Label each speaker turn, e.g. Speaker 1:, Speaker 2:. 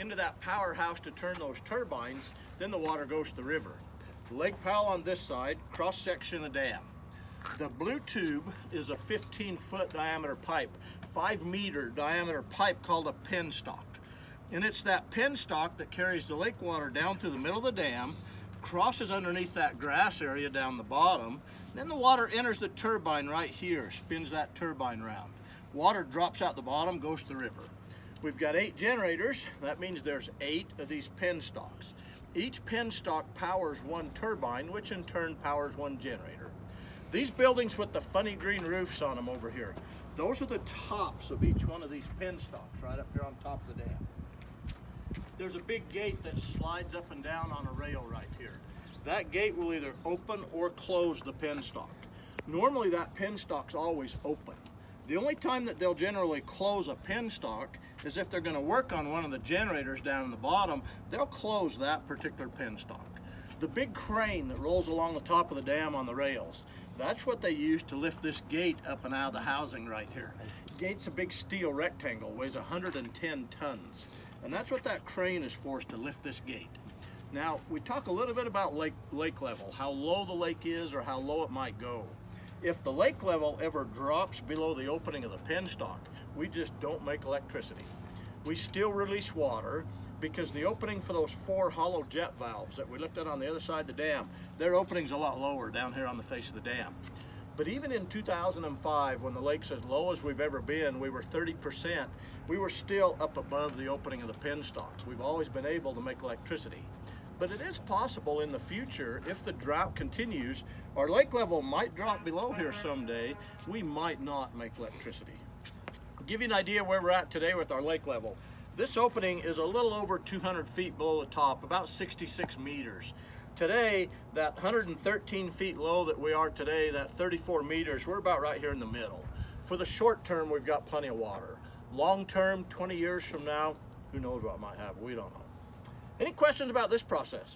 Speaker 1: into that powerhouse to turn those turbines, then the water goes to the river. Lake Powell on this side, cross section of the dam. The blue tube is a 15-foot diameter pipe, 5-meter diameter pipe called a penstock. And it's that penstock that carries the lake water down through the middle of the dam, crosses underneath that grass area down the bottom, then the water enters the turbine right here, spins that turbine round. Water drops out the bottom, goes to the river. We've got 8 generators. That means there's 8 of these penstocks. Each penstock powers one turbine, which in turn powers one generator. These buildings with the funny green roofs on them over here, those are the tops of each one of these penstocks right up here on top of the dam. There's a big gate that slides up and down on a rail right here. That gate will either open or close the penstock. Normally that penstock's always open. The only time that they'll generally close a penstock is if they're going to work on one of the generators down in the bottom. They'll close that particular penstock. The big crane that rolls along the top of the dam on the rails, that's what they use to lift this gate up and out of the housing right here. The gate's a big steel rectangle, weighs 110 tons. And that's what that crane is for, to lift this gate. Now, we talk a little bit about lake level, how low the lake is or how low it might go. If the lake level ever drops below the opening of the penstock, we just don't make electricity. We still release water because the opening for those 4 hollow jet valves that we looked at on the other side of the dam, their opening's a lot lower down here on the face of the dam. But even in 2005, when the lake's as low as we've ever been, we were 30%, we were still up above the opening of the penstock. We've always been able to make electricity. But it is possible in the future, if the drought continues, our lake level might drop below here someday, we might not make electricity. I'll give you an idea where we're at today with our lake level. This opening is a little over 200 feet below the top, about 66 meters. Today, that 113 feet low that we are today, that 34 meters, we're about right here in the middle. For the short term, we've got plenty of water. Long term, 20 years from now, who knows what might happen, we don't know. Any questions about this process?